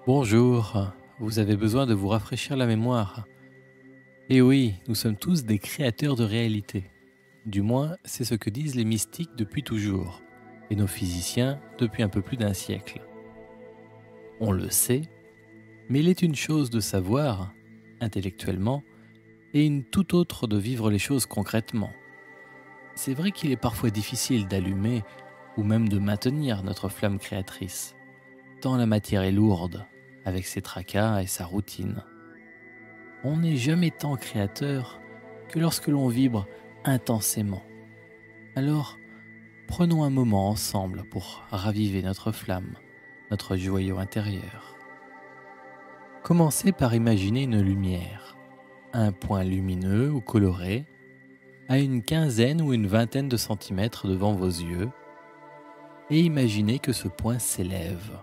Bonjour, vous avez besoin de vous rafraîchir la mémoire. Et oui, nous sommes tous des créateurs de réalité. Du moins, c'est ce que disent les mystiques depuis toujours, et nos physiciens depuis un peu plus d'un siècle. On le sait, mais il est une chose de savoir, intellectuellement, et une toute autre de vivre les choses concrètement. C'est vrai qu'il est parfois difficile d'allumer ou même de maintenir notre flamme créatrice, tant la matière est lourde, avec ses tracas et sa routine. On n'est jamais tant créateur que lorsque l'on vibre intensément. Alors, prenons un moment ensemble pour raviver notre flamme, notre joyau intérieur. Commencez par imaginer une lumière, un point lumineux ou coloré, à une quinzaine ou une vingtaine de centimètres devant vos yeux, et imaginez que ce point s'élève.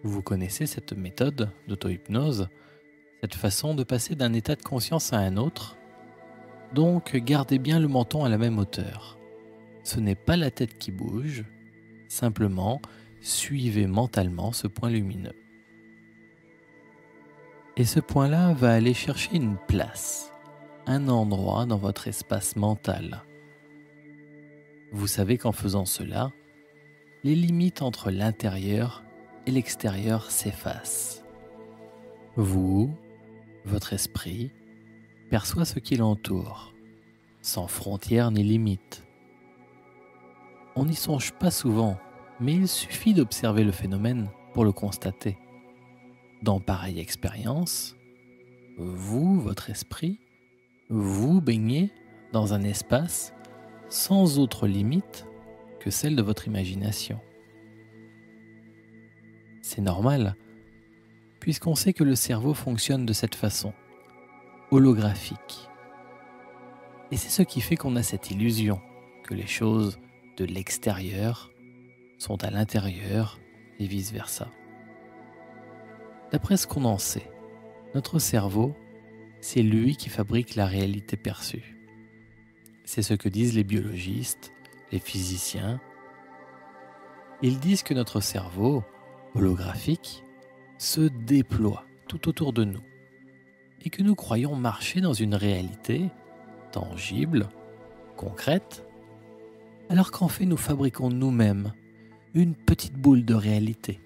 Vous connaissez cette méthode d'auto-hypnose, cette façon de passer d'un état de conscience à un autre. Donc gardez bien le menton à la même hauteur. Ce n'est pas la tête qui bouge, simplement suivez mentalement ce point lumineux. Et ce point-là va aller chercher une place, un endroit dans votre espace mental. Vous savez qu'en faisant cela, les limites entre l'intérieur et l'extérieur s'effacent. Vous, votre esprit, perçoit ce qui l'entoure, sans frontières ni limites. On n'y songe pas souvent, mais il suffit d'observer le phénomène pour le constater. Dans pareille expérience, vous, votre esprit, vous baignez dans un espace sans autre limite que celle de votre imagination. C'est normal, puisqu'on sait que le cerveau fonctionne de cette façon, holographique. Et c'est ce qui fait qu'on a cette illusion que les choses de l'extérieur sont à l'intérieur et vice-versa. D'après ce qu'on en sait, notre cerveau, c'est lui qui fabrique la réalité perçue. C'est ce que disent les biologistes, les physiciens. Ils disent que notre cerveau, holographique, se déploie tout autour de nous et que nous croyons marcher dans une réalité tangible, concrète, alors qu'en fait nous fabriquons nous-mêmes une petite boule de réalité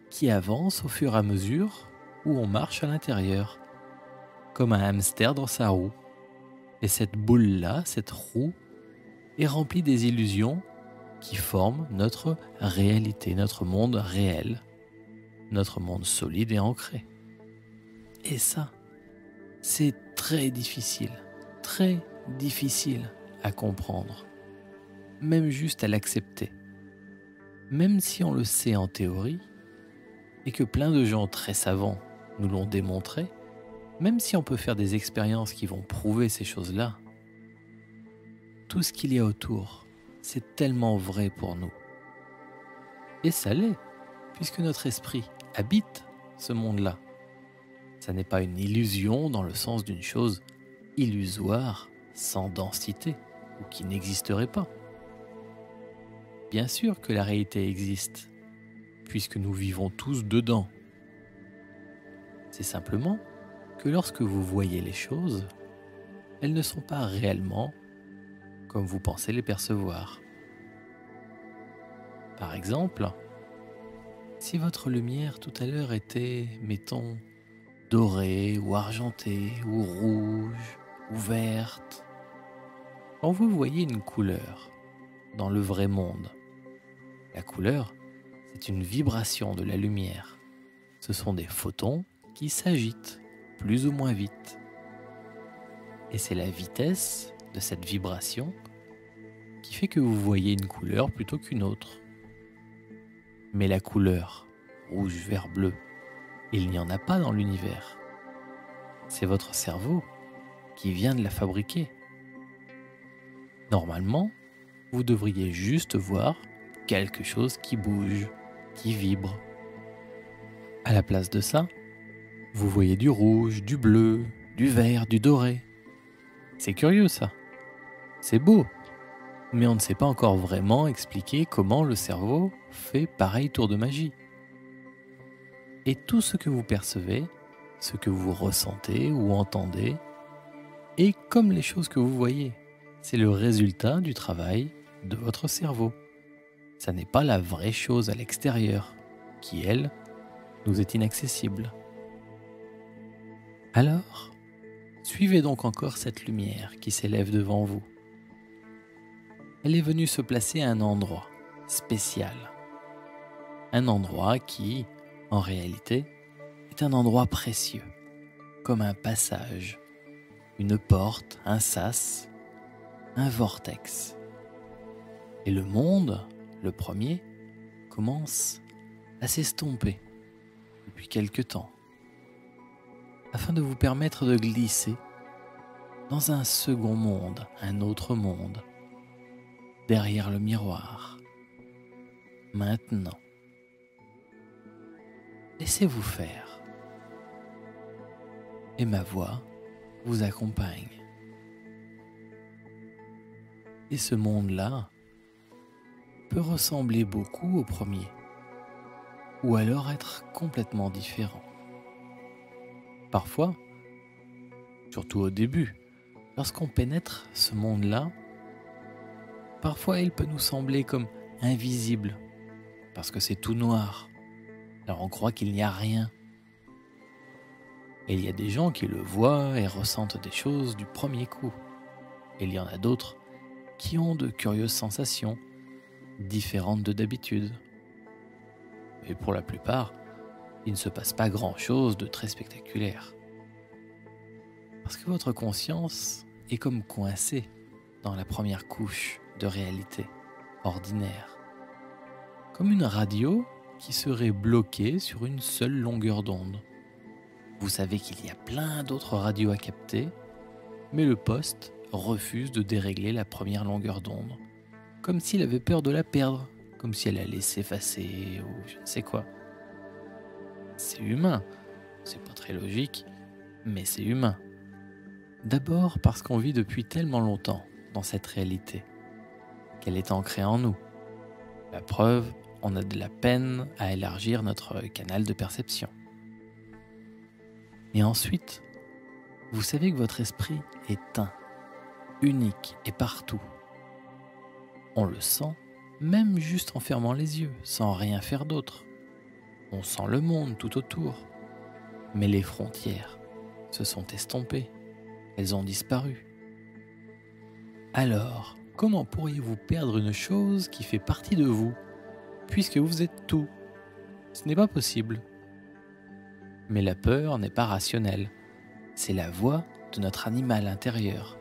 qui avance au fur et à mesure où on marche à l'intérieur, comme un hamster dans sa roue. Et cette boule-là, cette roue, est remplie des illusions qui forment notre réalité, notre monde réel, notre monde solide et ancré. Et ça, c'est très difficile à comprendre, même juste à l'accepter. Même si on le sait en théorie, et que plein de gens très savants nous l'ont démontré, même si on peut faire des expériences qui vont prouver ces choses-là, tout ce qu'il y a autour, c'est tellement vrai pour nous. Et ça l'est, puisque notre esprit habite ce monde-là. Ça n'est pas une illusion dans le sens d'une chose illusoire, sans densité, ou qui n'existerait pas. Bien sûr que la réalité existe, puisque nous vivons tous dedans. C'est simplement que lorsque vous voyez les choses, elles ne sont pas réellement comme vous pensez les percevoir. Par exemple, si votre lumière tout à l'heure était, mettons, dorée ou argentée ou rouge ou verte, quand vous voyez une couleur dans le vrai monde, la couleur, c'est une vibration de la lumière. Ce sont des photons qui s'agitent plus ou moins vite. Et c'est la vitesse de cette vibration qui fait que vous voyez une couleur plutôt qu'une autre. Mais la couleur rouge, vert, bleu, il n'y en a pas dans l'univers. C'est votre cerveau qui vient de la fabriquer. Normalement, vous devriez juste voir quelque chose qui bouge, qui vibre. À la place de ça, vous voyez du rouge, du bleu, du vert, du doré. C'est curieux ça. C'est beau. Mais on ne sait pas encore vraiment expliquer comment le cerveau fait pareil tour de magie. Et tout ce que vous percevez, ce que vous ressentez ou entendez, est comme les choses que vous voyez. C'est le résultat du travail de votre cerveau. Ça n'est pas la vraie chose à l'extérieur, qui, elle, nous est inaccessible. Alors, suivez donc encore cette lumière qui s'élève devant vous. Elle est venue se placer à un endroit spécial. Un endroit qui, en réalité, est un endroit précieux, comme un passage, une porte, un sas, un vortex. Et le monde, le premier, commence à s'estomper depuis quelque temps, afin de vous permettre de glisser dans un second monde, un autre monde, derrière le miroir. Maintenant, laissez-vous faire, et ma voix vous accompagne. Et ce monde-là peut ressembler beaucoup au premier, ou alors être complètement différent. Parfois, surtout au début, lorsqu'on pénètre ce monde-là, parfois il peut nous sembler comme invisible, parce que c'est tout noir. Alors on croit qu'il n'y a rien. Et il y a des gens qui le voient et ressentent des choses du premier coup. Et il y en a d'autres qui ont de curieuses sensations, différentes de d'habitude. Et pour la plupart, il ne se passe pas grand-chose de très spectaculaire. Parce que votre conscience est comme coincée dans la première couche de réalité ordinaire. Comme une radio qui serait bloquée sur une seule longueur d'onde. Vous savez qu'il y a plein d'autres radios à capter, mais le poste refuse de dérégler la première longueur d'onde, comme s'il avait peur de la perdre, comme si elle allait s'effacer ou je ne sais quoi. C'est humain, c'est pas très logique, mais c'est humain. D'abord parce qu'on vit depuis tellement longtemps dans cette réalité, qu'elle est ancrée en nous. La preuve, on a de la peine à élargir notre canal de perception. Et ensuite, vous savez que votre esprit est un, unique et partout. On le sent, même juste en fermant les yeux, sans rien faire d'autre. On sent le monde tout autour. Mais les frontières se sont estompées. Elles ont disparu. Alors, comment pourriez-vous perdre une chose qui fait partie de vous, puisque vous êtes tout? Ce n'est pas possible. Mais la peur n'est pas rationnelle. C'est la voix de notre animal intérieur,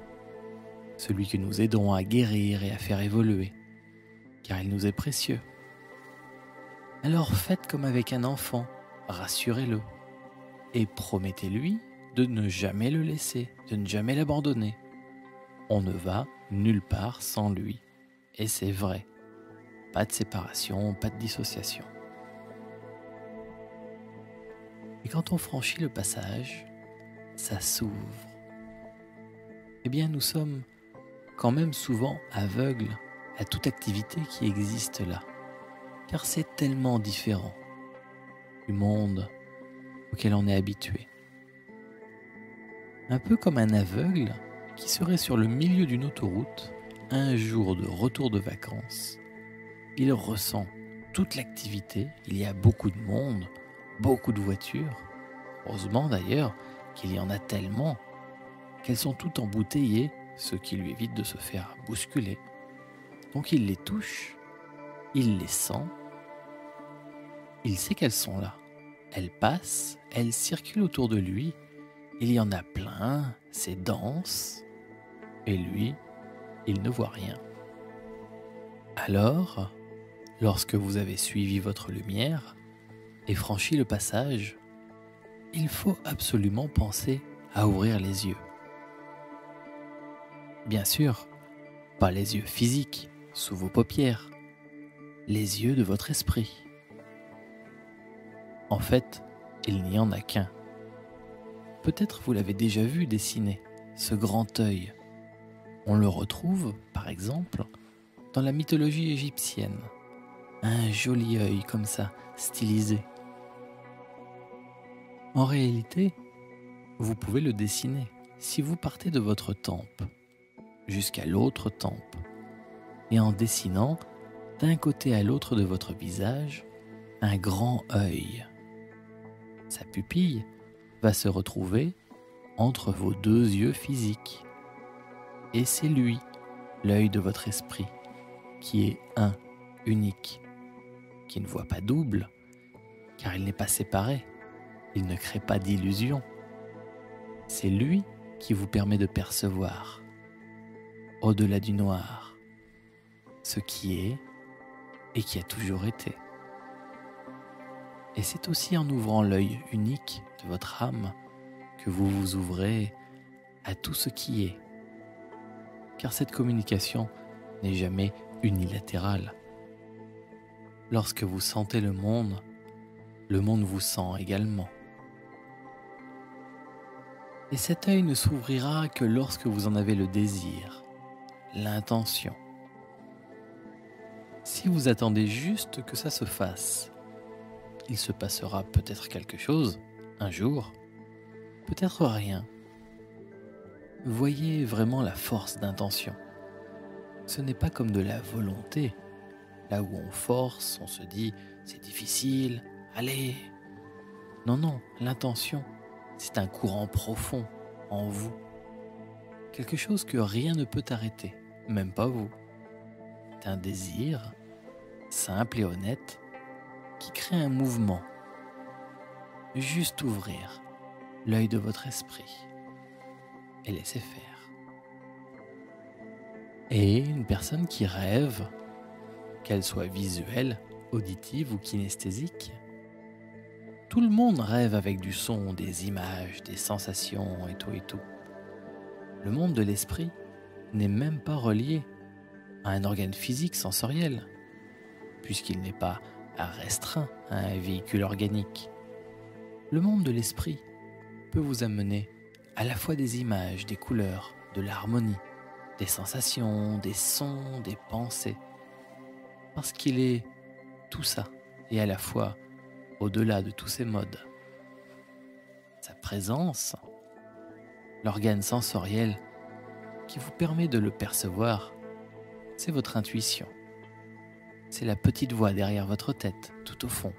celui que nous aidons à guérir et à faire évoluer, car il nous est précieux. Alors faites comme avec un enfant, rassurez-le, et promettez-lui de ne jamais le laisser, de ne jamais l'abandonner. On ne va nulle part sans lui, et c'est vrai. Pas de séparation, pas de dissociation. Et quand on franchit le passage, ça s'ouvre. Eh bien, nous sommes quand même souvent aveugles à toute activité qui existe là, car c'est tellement différent du monde auquel on est habitué. Un peu comme un aveugle qui serait sur le milieu d'une autoroute un jour de retour de vacances. Il ressent toute l'activité, il y a beaucoup de monde, beaucoup de voitures. Heureusement d'ailleurs qu'il y en a tellement qu'elles sont toutes embouteillées, ce qui lui évite de se faire bousculer. Donc il les touche, il les sent, il sait qu'elles sont là. Elles passent, elles circulent autour de lui, il y en a plein, c'est dense, et lui, il ne voit rien. Alors, lorsque vous avez suivi votre lumière et franchi le passage, il faut absolument penser à ouvrir les yeux. Bien sûr, pas les yeux physiques, sous vos paupières, les yeux de votre esprit. En fait, il n'y en a qu'un. Peut-être vous l'avez déjà vu dessiner, ce grand œil. On le retrouve, par exemple, dans la mythologie égyptienne. Un joli œil comme ça, stylisé. En réalité, vous pouvez le dessiner. Si vous partez de votre tempe jusqu'à l'autre tempe, et en dessinant d'un côté à l'autre de votre visage un grand œil, sa pupille va se retrouver entre vos deux yeux physiques. Et c'est lui, l'œil de votre esprit, qui est un, unique, qui ne voit pas double, car il n'est pas séparé, il ne crée pas d'illusion. C'est lui qui vous permet de percevoir, au-delà du noir, ce qui est et qui a toujours été. Et c'est aussi en ouvrant l'œil unique de votre âme que vous vous ouvrez à tout ce qui est. Car cette communication n'est jamais unilatérale. Lorsque vous sentez le monde vous sent également. Et cet œil ne s'ouvrira que lorsque vous en avez le désir, l'intention. Si vous attendez juste que ça se fasse, il se passera peut-être quelque chose, un jour, peut-être rien. Voyez vraiment la force d'intention. Ce n'est pas comme de la volonté, là où on force, on se dit « c'est difficile, allez ». Non, non, l'intention, c'est un courant profond en vous. Quelque chose que rien ne peut arrêter, même pas vous. C'est un désir, simple et honnête, qui crée un mouvement. Juste ouvrir l'œil de votre esprit et laisser faire. Et une personne qui rêve, qu'elle soit visuelle, auditive ou kinesthésique, tout le monde rêve avec du son, des images, des sensations et tout et tout. Le monde de l'esprit n'est même pas relié à un organe physique sensoriel, puisqu'il n'est pas restreint à un véhicule organique. Le monde de l'esprit peut vous amener à la fois des images, des couleurs, de l'harmonie, des sensations, des sons, des pensées, parce qu'il est tout ça, et à la fois au-delà de tous ces modes. Sa présence, l'organe sensoriel qui vous permet de le percevoir, c'est votre intuition. C'est la petite voix derrière votre tête, tout au fond,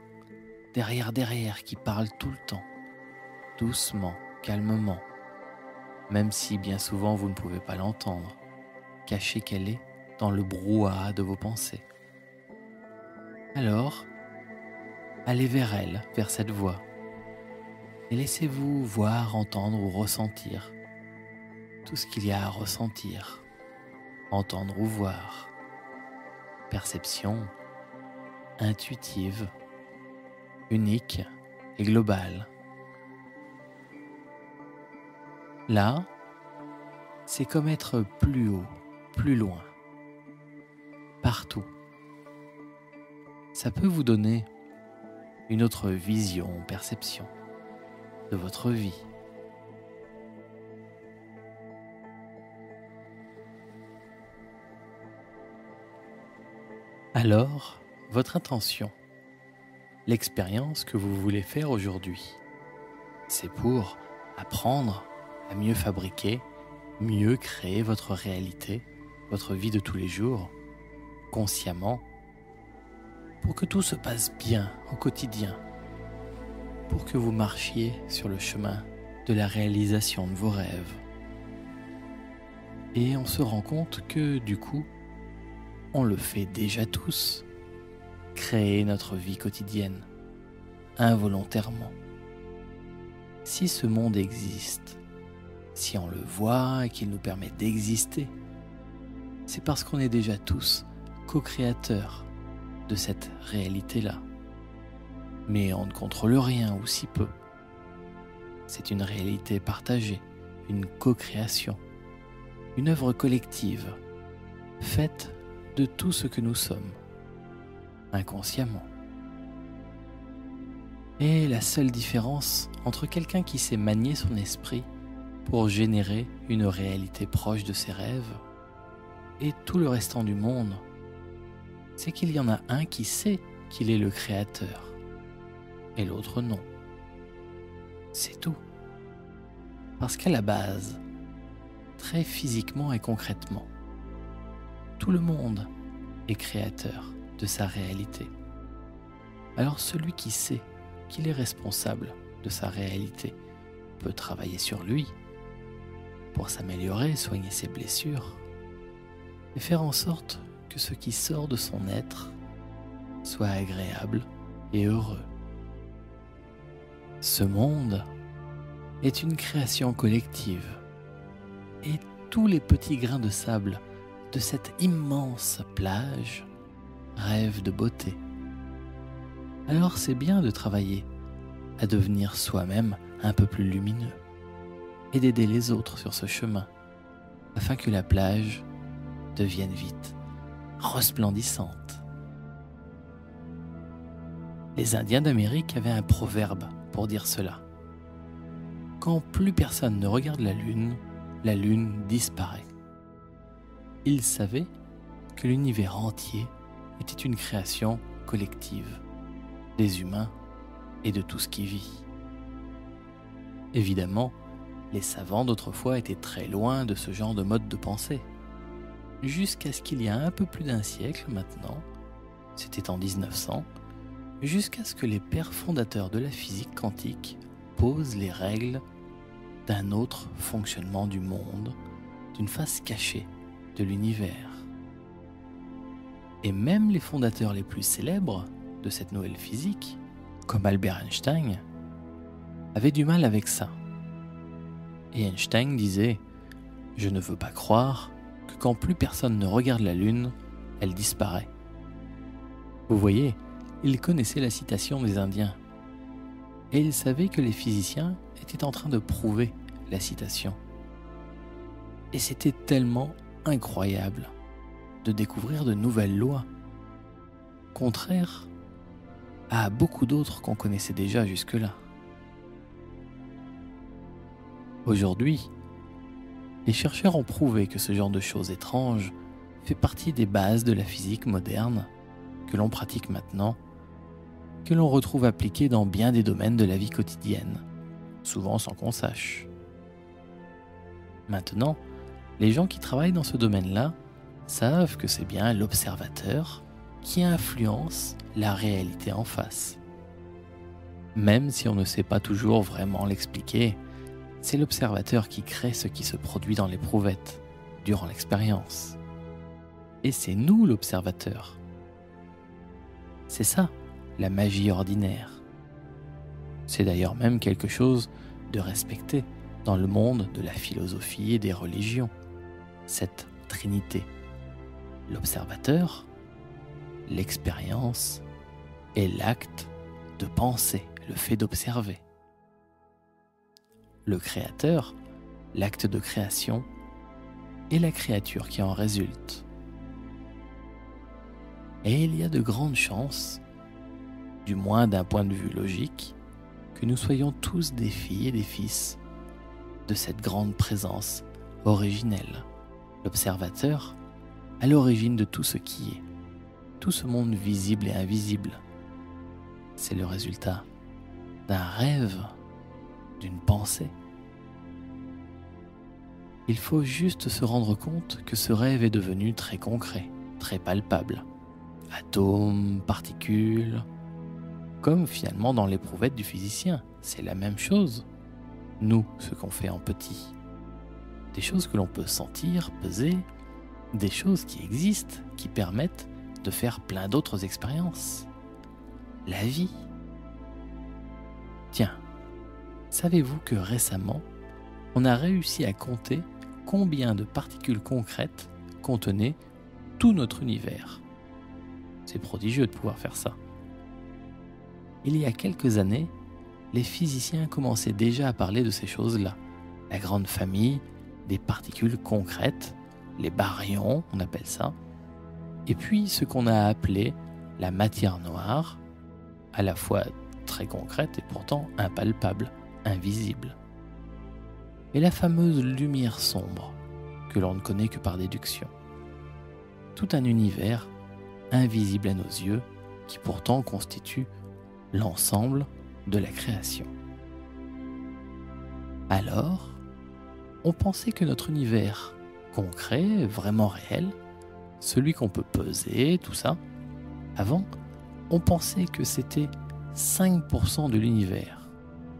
derrière, qui parle tout le temps, doucement, calmement, même si bien souvent vous ne pouvez pas l'entendre, cachée qu'elle est dans le brouhaha de vos pensées. Alors, allez vers elle, vers cette voix, et laissez-vous voir, entendre ou ressentir tout ce qu'il y a à ressentir, entendre ou voir. Perception intuitive, unique et globale. Là, c'est comme être plus haut, plus loin, partout. Ça peut vous donner une autre vision, perception de votre vie. Alors, votre intention, l'expérience que vous voulez faire aujourd'hui, c'est pour apprendre à mieux fabriquer, mieux créer votre réalité, votre vie de tous les jours, consciemment, pour que tout se passe bien au quotidien, pour que vous marchiez sur le chemin de la réalisation de vos rêves. Et on se rend compte que du coup, on le fait déjà tous, créer notre vie quotidienne, involontairement. Si ce monde existe, si on le voit et qu'il nous permet d'exister, c'est parce qu'on est déjà tous co-créateurs de cette réalité-là. Mais on ne contrôle rien ou si peu. C'est une réalité partagée, une co-création, une œuvre collective, faite de tout ce que nous sommes, inconsciemment. Et la seule différence entre quelqu'un qui sait manier son esprit pour générer une réalité proche de ses rêves et tout le restant du monde, c'est qu'il y en a un qui sait qu'il est le créateur et l'autre non. C'est tout. Parce qu'à la base, très physiquement et concrètement, tout le monde est créateur de sa réalité. Alors celui qui sait qu'il est responsable de sa réalité peut travailler sur lui pour s'améliorer, soigner ses blessures et faire en sorte que ce qui sort de son être soit agréable et heureux. Ce monde est une création collective et tous les petits grains de sable de cette immense plage rêvent de beauté. Alors c'est bien de travailler à devenir soi-même un peu plus lumineux et d'aider les autres sur ce chemin afin que la plage devienne vite resplendissante. Les Indiens d'Amérique avaient un proverbe pour dire cela. Quand plus personne ne regarde la lune disparaît. Ils savaient que l'univers entier était une création collective des humains et de tout ce qui vit. Évidemment, les savants d'autrefois étaient très loin de ce genre de mode de pensée. Jusqu'à ce qu'il y a un peu plus d'un siècle maintenant, c'était en 1900, jusqu'à ce que les pères fondateurs de la physique quantique posent les règles d'un autre fonctionnement du monde, d'une face cachée de l'univers. Et même les fondateurs les plus célèbres de cette nouvelle physique, comme Albert Einstein, avaient du mal avec ça. Et Einstein disait « Je ne veux pas croire que quand plus personne ne regarde la Lune, elle disparaît. » Vous voyez, il connaissait la citation des Indiens. Et il savait que les physiciens étaient en train de prouver la citation. Et c'était tellement incroyable de découvrir de nouvelles lois, contraires à beaucoup d'autres qu'on connaissait déjà jusque-là. Aujourd'hui, les chercheurs ont prouvé que ce genre de choses étranges fait partie des bases de la physique moderne que l'on pratique maintenant, que l'on retrouve appliquées dans bien des domaines de la vie quotidienne, souvent sans qu'on sache. Maintenant, les gens qui travaillent dans ce domaine-là savent que c'est bien l'observateur qui influence la réalité en face. Même si on ne sait pas toujours vraiment l'expliquer, c'est l'observateur qui crée ce qui se produit dans l'éprouvettes, durant l'expérience. Et c'est nous l'observateur. C'est ça, la magie ordinaire. C'est d'ailleurs même quelque chose de respecté dans le monde de la philosophie et des religions, cette trinité. L'observateur, l'expérience et l'acte de penser, le fait d'observer. Le créateur, l'acte de création et la créature qui en résulte. Et il y a de grandes chances, du moins d'un point de vue logique, que nous soyons tous des filles et des fils de cette grande présence originelle, l'observateur à l'origine de tout ce qui est, tout ce monde visible et invisible. C'est le résultat d'un rêve, d'une pensée. Il faut juste se rendre compte que ce rêve est devenu très concret, très palpable. Atomes, particules, comme finalement dans l'éprouvettes du physicien, c'est la même chose. Nous, ce qu'on fait en petit. Des choses que l'on peut sentir, peser, des choses qui existent, qui permettent de faire plein d'autres expériences. La vie. Tiens, savez-vous que récemment, on a réussi à compter combien de particules concrètes contenait tout notre univers? C'est prodigieux de pouvoir faire ça. Il y a quelques années, les physiciens commençaient déjà à parler de ces choses-là. La grande famille des particules concrètes, les baryons, on appelle ça, et puis ce qu'on a appelé la matière noire, à la fois très concrète et pourtant impalpable, invisible. Et la fameuse lumière sombre, que l'on ne connaît que par déduction. Tout un univers invisible à nos yeux, qui pourtant constitue l'ensemble de la création. Alors, on pensait que notre univers concret, vraiment réel, celui qu'on peut peser, tout ça, avant, on pensait que c'était 5% de l'univers.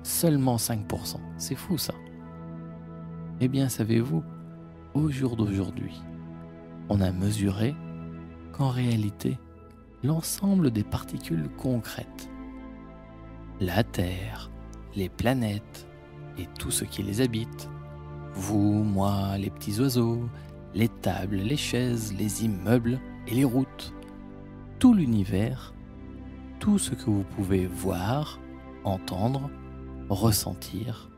Seulement 5%. C'est fou ça. Eh bien, savez-vous, au jour d'aujourd'hui, on a mesuré qu'en réalité, l'ensemble des particules concrètes, la Terre, les planètes et tout ce qui les habite, vous, moi, les petits oiseaux, les tables, les chaises, les immeubles et les routes, tout l'univers, tout ce que vous pouvez voir, entendre, ressentir,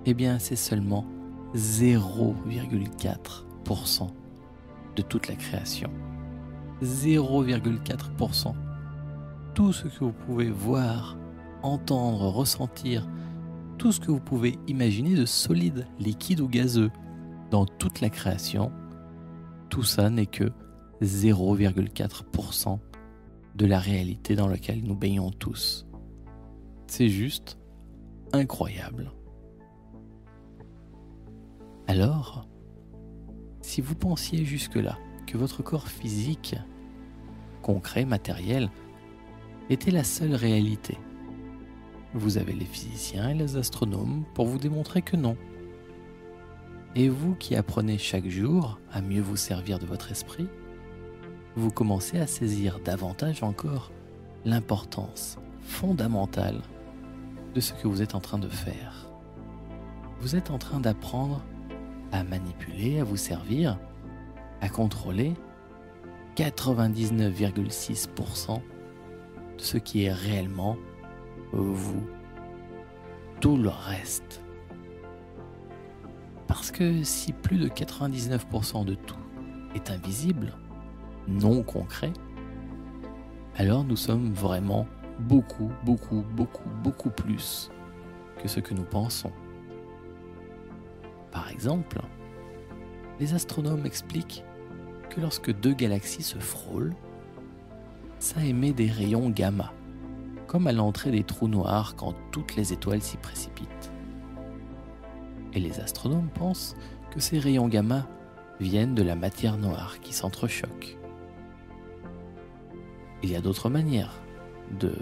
eh bien c'est seulement 0,4% de toute la création. 0,4%. Tout ce que vous pouvez voir, entendre, ressentir, tout ce que vous pouvez imaginer de solide, liquide ou gazeux dans toute la création, tout ça n'est que 0,4% de la réalité dans laquelle nous baignons tous. C'est juste incroyable. Alors, si vous pensiez jusque-là que votre corps physique, concret, matériel, était la seule réalité, vous avez les physiciens et les astronomes pour vous démontrer que non. Et vous qui apprenez chaque jour à mieux vous servir de votre esprit, vous commencez à saisir davantage encore l'importance fondamentale de ce que vous êtes en train de faire. Vous êtes en train d'apprendre à manipuler, à vous servir, à contrôler 99,6% de ce qui est réellement vous. Tout le reste. Parce que si plus de 99% de tout est invisible, non concret, alors nous sommes vraiment beaucoup plus que ce que nous pensons. Par exemple, les astronomes expliquent que lorsque deux galaxies se frôlent, ça émet des rayons gamma, comme à l'entrée des trous noirs quand toutes les étoiles s'y précipitent. Et les astronomes pensent que ces rayons gamma viennent de la matière noire qui s'entrechoque. Il y a d'autres manières de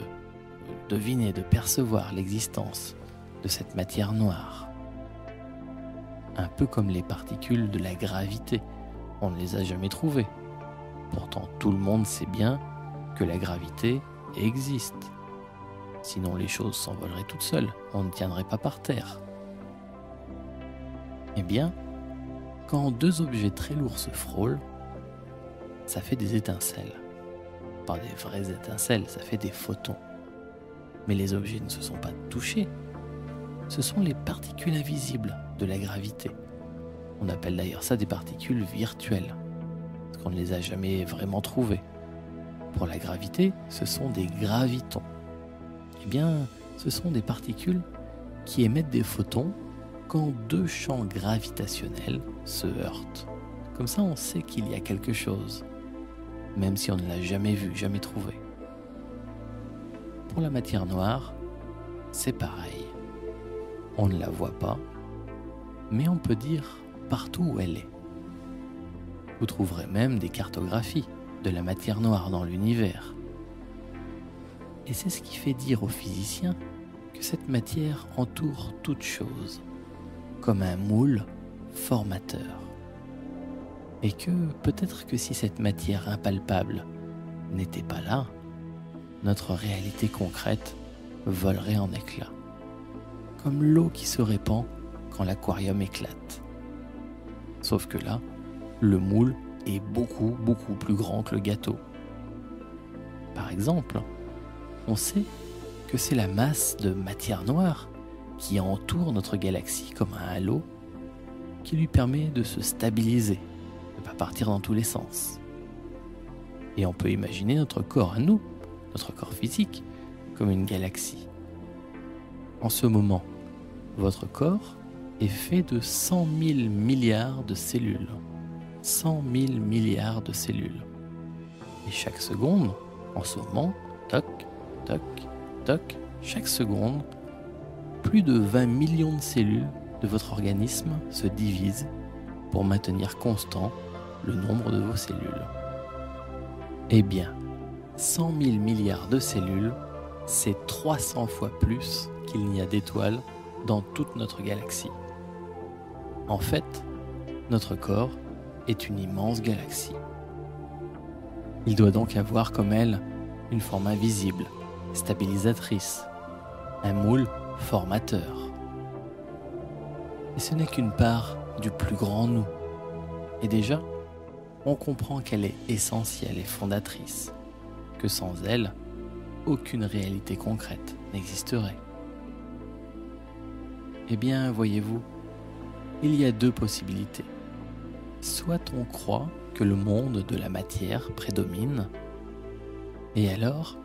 deviner, de percevoir l'existence de cette matière noire. Un peu comme les particules de la gravité, on ne les a jamais trouvées. Pourtant, tout le monde sait bien que la gravité existe. Sinon, les choses s'envoleraient toutes seules, on ne tiendrait pas par terre. Eh bien, quand deux objets très lourds se frôlent, ça fait des étincelles. Pas des vraies étincelles, ça fait des photons. Mais les objets ne se sont pas touchés. Ce sont les particules invisibles de la gravité. On appelle d'ailleurs ça des particules virtuelles, parce qu'on ne les a jamais vraiment trouvées. Pour la gravité, ce sont des gravitons. Eh bien, ce sont des particules qui émettent des photons quand deux champs gravitationnels se heurtent. Comme ça, on sait qu'il y a quelque chose, même si on ne l'a jamais vu, jamais trouvé. Pour la matière noire, c'est pareil. On ne la voit pas, mais on peut dire partout où elle est. Vous trouverez même des cartographies de la matière noire dans l'univers. Et c'est ce qui fait dire aux physiciens que cette matière entoure toute chose, comme un moule formateur. Et que peut-être que si cette matière impalpable n'était pas là, notre réalité concrète volerait en éclats, comme l'eau qui se répand quand l'aquarium éclate. Sauf que là, le moule est beaucoup plus grand que le gâteau. Par exemple, on sait que c'est la masse de matière noire qui entoure notre galaxie comme un halo qui lui permet de se stabiliser, de ne pas partir dans tous les sens. Et on peut imaginer notre corps à nous, notre corps physique, comme une galaxie. En ce moment, votre corps est fait de 100 000 milliards de cellules. 100 000 milliards de cellules. Et chaque seconde, en ce moment, toc, toc, toc, chaque seconde, plus de 20 millions de cellules de votre organisme se divisent pour maintenir constant le nombre de vos cellules. Eh bien, 100 000 milliards de cellules, c'est 300 fois plus qu'il n'y a d'étoiles dans toute notre galaxie. En fait, notre corps est une immense galaxie. Il doit donc avoir comme elle une forme invisible, stabilisatrice, un moule formateur. Et ce n'est qu'une part du plus grand nous. Et déjà, on comprend qu'elle est essentielle et fondatrice, que sans elle, aucune réalité concrète n'existerait. Eh bien, voyez-vous, il y a deux possibilités. Soit on croit que le monde de la matière prédomine, et alors,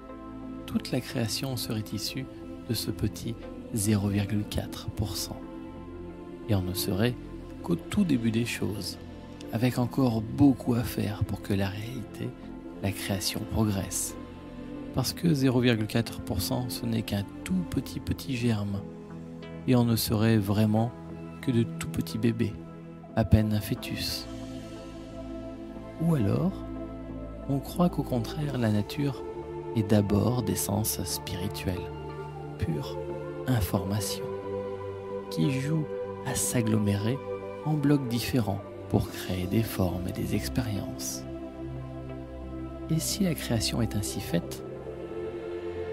toute la création serait issue de ce petit 0,4%. Et on ne serait qu'au tout début des choses, avec encore beaucoup à faire pour que la réalité, la création progresse. Parce que 0,4% ce n'est qu'un tout petit germe, et on ne serait vraiment que de tout petits bébés, à peine un fœtus. Ou alors, on croit qu'au contraire la nature est d'abord d'essence spirituelle, pure information, qui joue à s'agglomérer en blocs différents pour créer des formes et des expériences. Et si la création est ainsi faite,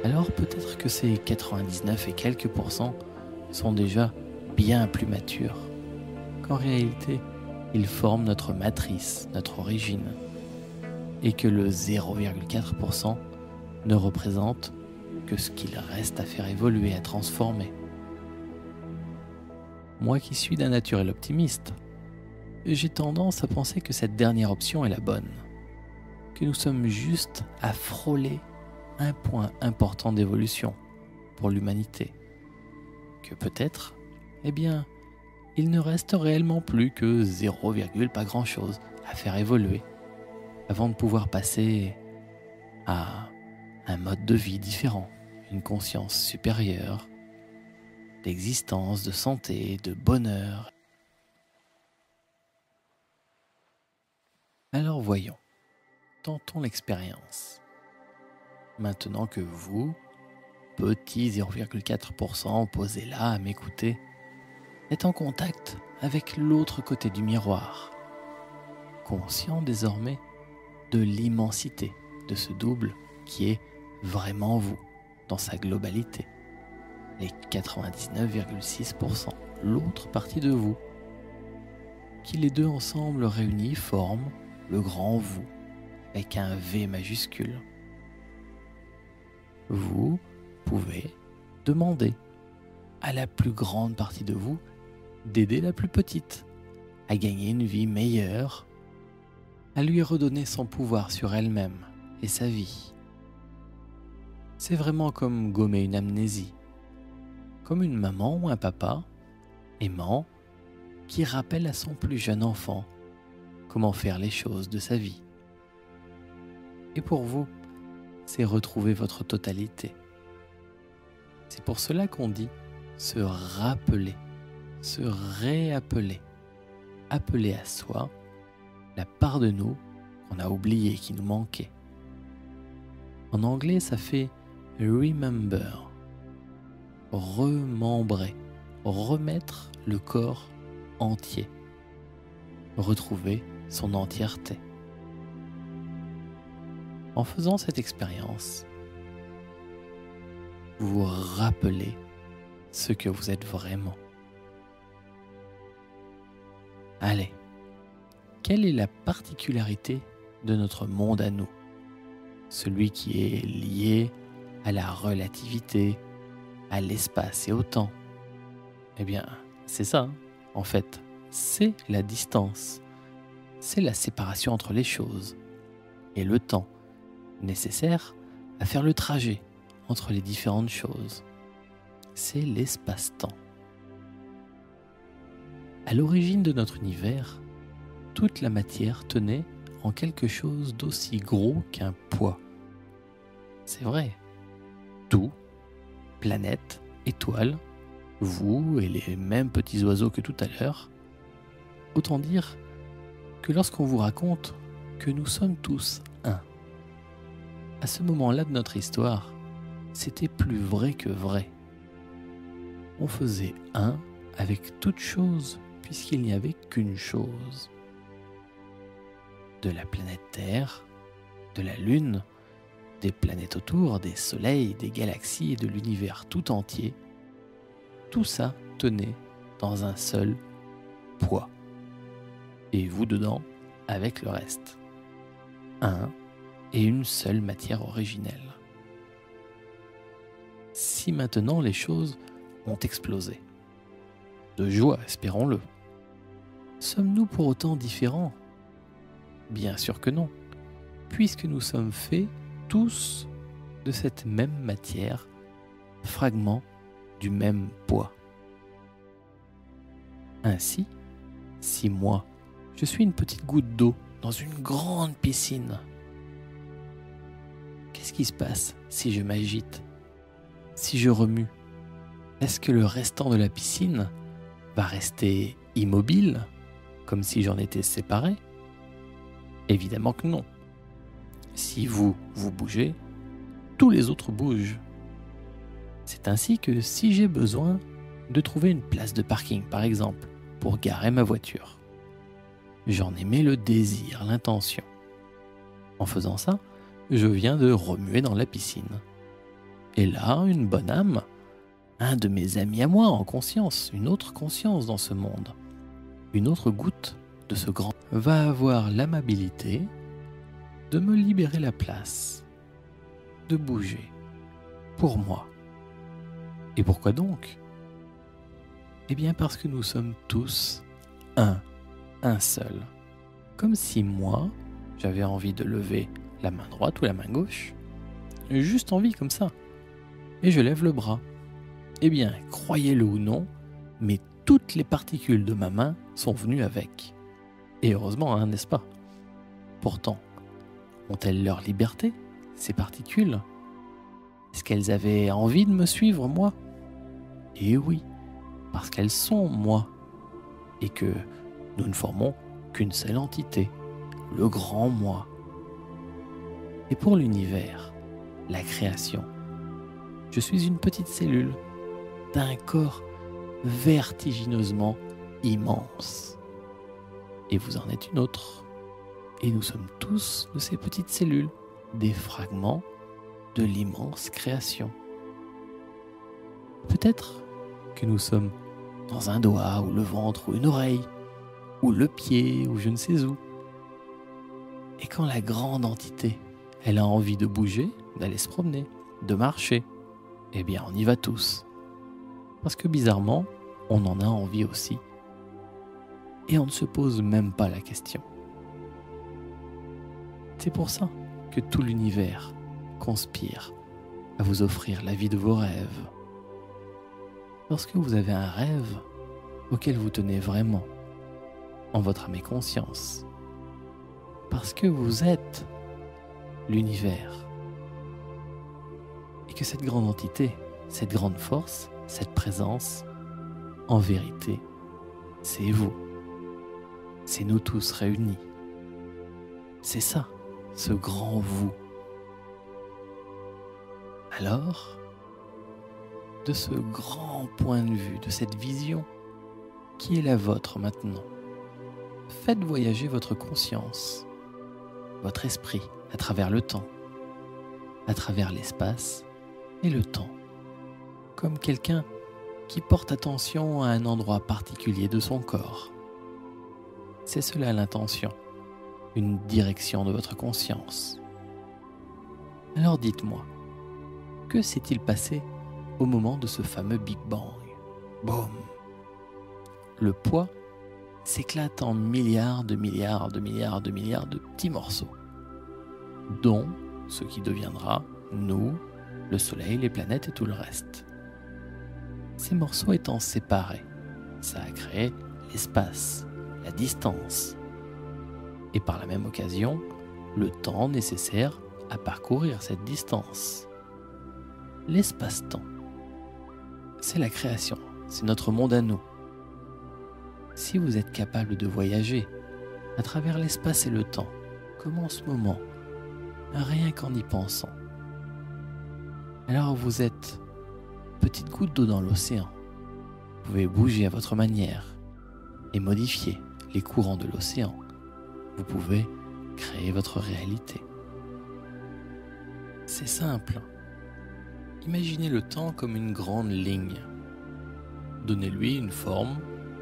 alors peut-être que ces 99 et quelques pourcents sont déjà bien plus matures, qu'en réalité, ils forment notre matrice, notre origine, et que le 0,4% ne représente que ce qu'il reste à faire évoluer, à transformer. Moi qui suis d'un naturel optimiste, j'ai tendance à penser que cette dernière option est la bonne, que nous sommes juste à frôler un point important d'évolution pour l'humanité, que peut-être, eh bien, il ne reste réellement plus que 0, pas grand-chose à faire évoluer avant de pouvoir passer à un mode de vie différent, une conscience supérieure, d'existence, de santé, de bonheur. Alors voyons, tentons l'expérience. Maintenant que vous, petit 0,4% posé là à m'écouter, êtes en contact avec l'autre côté du miroir, conscient désormais de l'immensité de ce double qui est vraiment vous, dans sa globalité, les 99,6%, l'autre partie de vous, qui les deux ensemble réunis forment le grand vous, avec un V majuscule. Vous pouvez demander à la plus grande partie de vous d'aider la plus petite à gagner une vie meilleure, à lui redonner son pouvoir sur elle-même et sa vie. C'est vraiment comme gommer une amnésie, comme une maman ou un papa aimant qui rappelle à son plus jeune enfant comment faire les choses de sa vie. Et pour vous, c'est retrouver votre totalité. C'est pour cela qu'on dit se rappeler, se réappeler, appeler à soi la part de nous qu'on a oubliée, qui nous manquait. En anglais, ça fait remember, remembrer, remettre le corps entier, retrouver son entièreté. En faisant cette expérience, vous vous rappelez ce que vous êtes vraiment. Allez, quelle est la particularité de notre monde à nous, celui qui est lié à la relativité, à l'espace et au temps? Eh bien, c'est ça, en fait, c'est la distance, c'est la séparation entre les choses et le temps nécessaire à faire le trajet entre les différentes choses. C'est l'espace-temps. À l'origine de notre univers, toute la matière tenait en quelque chose d'aussi gros qu'un poids. C'est vrai. Tout, planète, étoile, vous et les mêmes petits oiseaux que tout à l'heure. Autant dire que lorsqu'on vous raconte que nous sommes tous un, à ce moment-là de notre histoire, c'était plus vrai que vrai. On faisait un avec toute chose, puisqu'il n'y avait qu'une chose. De la planète Terre, de la Lune, des planètes autour, des soleils, des galaxies et de l'univers tout entier, tout ça tenait dans un seul poids. Et vous dedans, avec le reste. Un et une seule matière originelle. Si maintenant les choses ont explosé, de joie, espérons-le, sommes-nous pour autant différents ? Bien sûr que non, puisque nous sommes faits tous de cette même matière, fragments du même poids. Ainsi, si moi, je suis une petite goutte d'eau dans une grande piscine, qu'est-ce qui se passe si je m'agite, si je remue ? Est-ce que le restant de la piscine va rester immobile, comme si j'en étais séparé ? Évidemment que non. Si vous bougez, tous les autres bougent. C'est ainsi que si j'ai besoin de trouver une place de parking, par exemple, pour garer ma voiture, j'en émets le désir, l'intention. En faisant ça, je viens de remuer dans la piscine. Et là, une bonne âme, un de mes amis à moi en conscience, une autre conscience dans ce monde, une autre goutte de ce grand, va avoir l'amabilité de me libérer la place, de bouger, pour moi. Et pourquoi donc ? Eh bien parce que nous sommes tous un seul. Comme si moi, j'avais envie de lever la main droite ou la main gauche, juste envie comme ça, et je lève le bras. Eh bien, croyez-le ou non, mais toutes les particules de ma main sont venues avec. Et heureusement, hein, n'est-ce pas ? Pourtant, ont-elles leur liberté, ces particules ? Est-ce qu'elles avaient envie de me suivre, moi ? Eh oui, parce qu'elles sont moi, et que nous ne formons qu'une seule entité, le grand moi. Et pour l'univers, la création, je suis une petite cellule d'un corps vertigineusement immense. Et vous en êtes une autre. Et nous sommes tous de ces petites cellules, des fragments de l'immense création. Peut-être que nous sommes dans un doigt, ou le ventre, ou une oreille, ou le pied, ou je ne sais où. Et quand la grande entité, elle a envie de bouger, d'aller se promener, de marcher, eh bien on y va tous. Parce que bizarrement, on en a envie aussi. Et on ne se pose même pas la question. C'est pour ça que tout l'univers conspire à vous offrir la vie de vos rêves. Lorsque vous avez un rêve auquel vous tenez vraiment, en votre âme et conscience, parce que vous êtes l'univers, et que cette grande entité, cette grande force, cette présence, en vérité, c'est vous. C'est nous tous réunis. C'est ça, ce grand vous. Alors, de ce grand point de vue, de cette vision qui est la vôtre maintenant, faites voyager votre conscience, votre esprit à travers le temps, à travers l'espace et le temps, comme quelqu'un qui porte attention à un endroit particulier de son corps. C'est cela l'intention, une direction de votre conscience. Alors dites-moi, que s'est-il passé au moment de ce fameux Big Bang ? Boum ! Le poids s'éclate en milliards de petits morceaux, dont ce qui deviendra nous, le Soleil, les planètes et tout le reste. Ces morceaux étant séparés, ça a créé l'espace, la distance, et par la même occasion, le temps nécessaire à parcourir cette distance. L'espace-temps, c'est la création, c'est notre monde à nous. Si vous êtes capable de voyager à travers l'espace et le temps, comme en ce moment, rien qu'en y pensant, alors vous êtes petite goutte d'eau dans l'océan. Vous pouvez bouger à votre manière et modifier les courants de l'océan. Vous pouvez créer votre réalité. C'est simple. Imaginez le temps comme une grande ligne. Donnez-lui une forme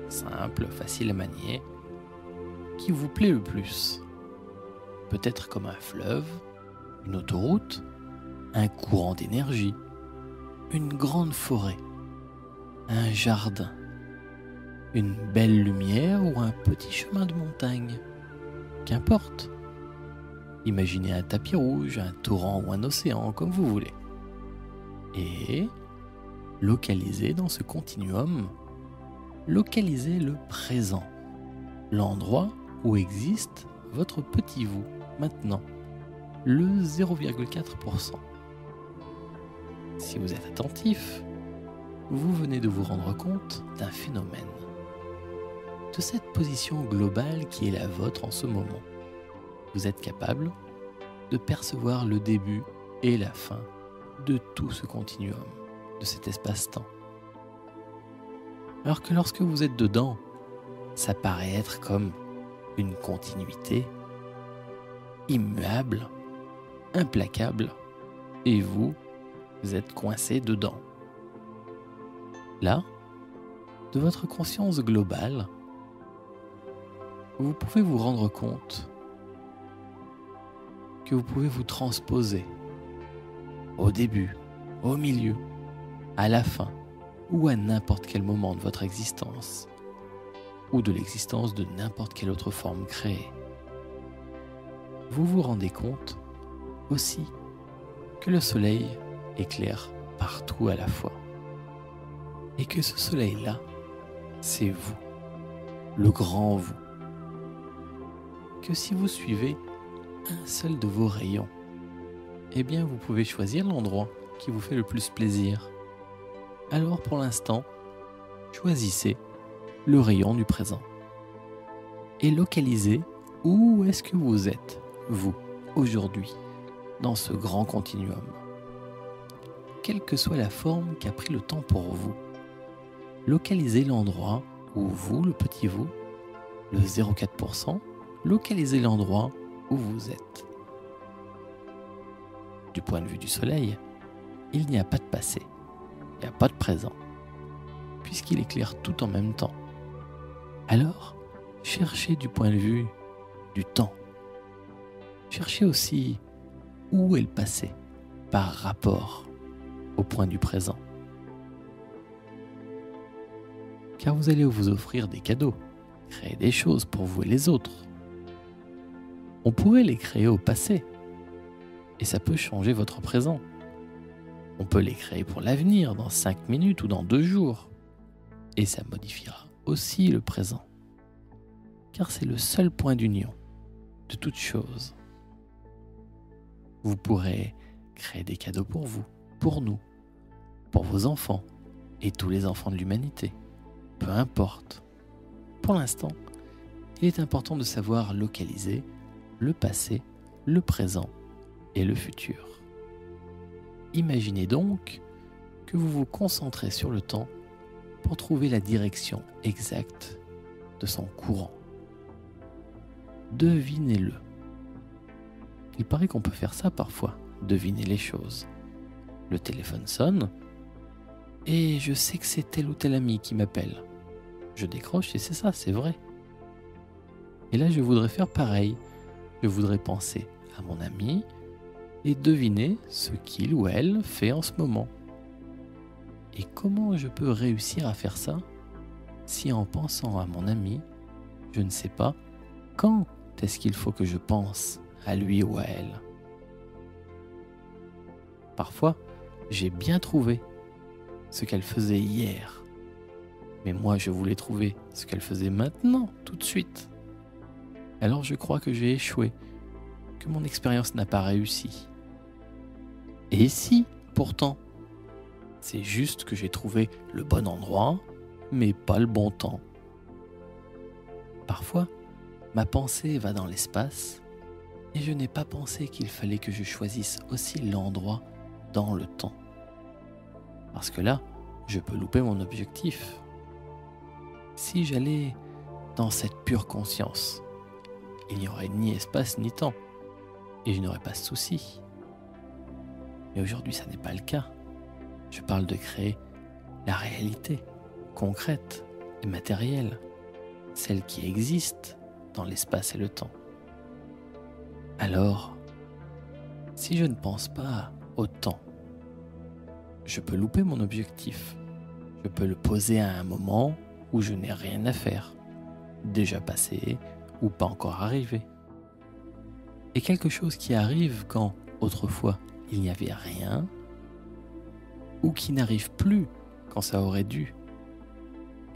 simple, facile à manier, qui vous plaît le plus. Peut-être comme un fleuve, une autoroute, un courant d'énergie, une grande forêt, un jardin, une belle lumière ou un petit chemin de montagne. Qu'importe. Imaginez un tapis rouge, un torrent ou un océan, comme vous voulez. Et localisez dans ce continuum, localisez le présent, l'endroit où existe votre petit vous, maintenant, le 0,4%. Si vous êtes attentif, vous venez de vous rendre compte d'un phénomène, de cette position globale qui est la vôtre en ce moment. Vous êtes capable de percevoir le début et la fin de tout ce continuum, de cet espace-temps. Alors que lorsque vous êtes dedans, ça paraît être comme une continuité immuable, implacable, et vous êtes coincé dedans. Là, de votre conscience globale, vous pouvez vous rendre compte que vous pouvez vous transposer au début, au milieu, à la fin, ou à n'importe quel moment de votre existence, ou de l'existence de n'importe quelle autre forme créée. Vous vous rendez compte aussi que le soleil éclaire partout à la fois, et que ce soleil-là, c'est vous, le grand vous. Que si vous suivez un seul de vos rayons, eh bien vous pouvez choisir l'endroit qui vous fait le plus plaisir. Alors pour l'instant, choisissez le rayon du présent et localisez où est-ce que vous êtes, vous, aujourd'hui, dans ce grand continuum. Quelle que soit la forme qu'a pris le temps pour vous, localisez l'endroit où vous, le petit vous, le 0,4%, localisez l'endroit où vous êtes. Du point de vue du soleil, il n'y a pas de passé, il n'y a pas de présent, puisqu'il éclaire tout en même temps. Alors, cherchez du point de vue du temps. Cherchez aussi où est le passé par rapport au point du présent. Car vous allez vous offrir des cadeaux, créer des choses pour vous et les autres. On pourrait les créer au passé, et ça peut changer votre présent. On peut les créer pour l'avenir, dans 5 minutes ou dans 2 jours, et ça modifiera aussi le présent. Car c'est le seul point d'union de toute chose. Vous pourrez créer des cadeaux pour vous, pour nous, pour vos enfants et tous les enfants de l'humanité. Peu importe. Pour l'instant, il est important de savoir localiser le passé, le présent et le futur. Imaginez donc que vous vous concentrez sur le temps pour trouver la direction exacte de son courant. Devinez-le. Il paraît qu'on peut faire ça parfois, deviner les choses. Le téléphone sonne et je sais que c'est tel ou tel ami qui m'appelle. Je décroche et c'est ça, c'est vrai. Et là, je voudrais faire pareil. Je voudrais penser à mon ami et deviner ce qu'il ou elle fait en ce moment. Et comment je peux réussir à faire ça si en pensant à mon ami, je ne sais pas quand est-ce qu'il faut que je pense à lui ou à elle. Parfois, j'ai bien trouvé ce qu'elle faisait hier. Mais moi, je voulais trouver ce qu'elle faisait maintenant, tout de suite. Alors je crois que j'ai échoué, que mon expérience n'a pas réussi. Et si, pourtant, c'est juste que j'ai trouvé le bon endroit, mais pas le bon temps. Parfois, ma pensée va dans l'espace et je n'ai pas pensé qu'il fallait que je choisisse aussi l'endroit dans le temps. Parce que là, je peux louper mon objectif. Si j'allais dans cette pure conscience, il n'y aurait ni espace ni temps et je n'aurais pas de souci. Mais aujourd'hui, ça n'est pas le cas. Je parle de créer la réalité concrète et matérielle, celle qui existe dans l'espace et le temps. Alors, si je ne pense pas au temps, je peux louper mon objectif. Je peux le poser à un moment où je n'ai rien à faire, déjà passé ou pas encore arrivé. Et quelque chose qui arrive quand, autrefois, il n'y avait rien, ou qui n'arrive plus quand ça aurait dû,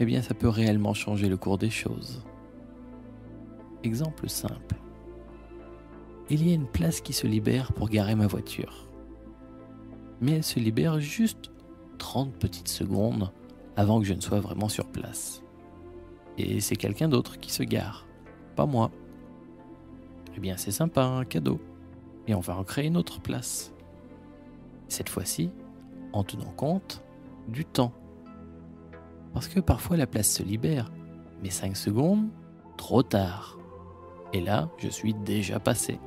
eh bien ça peut réellement changer le cours des choses. Exemple simple. Il y a une place qui se libère pour garer ma voiture. Mais elle se libère juste 30 petites secondes avant que je ne sois vraiment sur place. Et c'est quelqu'un d'autre qui se gare, pas moi. Eh bien c'est sympa, un cadeau. Et on va en créer une autre place. Cette fois-ci, en tenant compte du temps. Parce que parfois la place se libère, mais 5 secondes, trop tard. Et là, je suis déjà passé.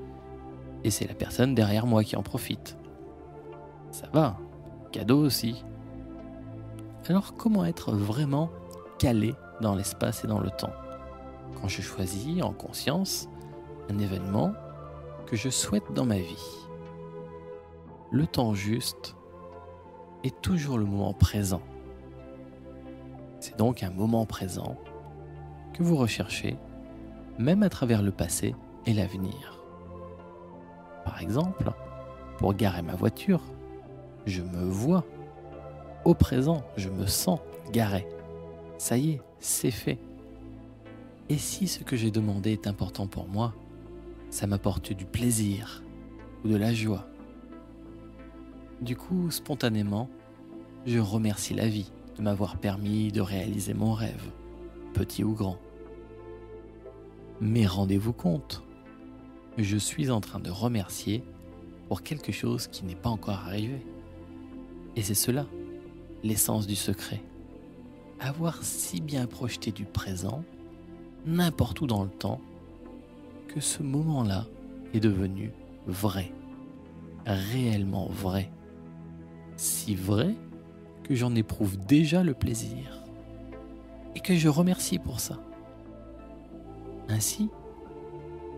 Et c'est la personne derrière moi qui en profite. Ça va, cadeau aussi. Alors comment être vraiment calé dans l'espace et dans le temps quand je choisis en conscience un événement que je souhaite dans ma vie? Le temps juste est toujours le moment présent. C'est donc un moment présent que vous recherchez, même à travers le passé et l'avenir. Par exemple, pour garer ma voiture, je me vois. Au présent, je me sens garé. Ça y est, c'est fait. Et si ce que j'ai demandé est important pour moi, ça m'apporte du plaisir ou de la joie. Du coup, spontanément, je remercie la vie de m'avoir permis de réaliser mon rêve, petit ou grand. Mais rendez-vous compte, je suis en train de remercier pour quelque chose qui n'est pas encore arrivé. Et c'est cela, l'essence du secret. Avoir si bien projeté du présent, n'importe où dans le temps, que ce moment-là est devenu vrai, réellement vrai. Si vrai que j'en éprouve déjà le plaisir et que je remercie pour ça. Ainsi,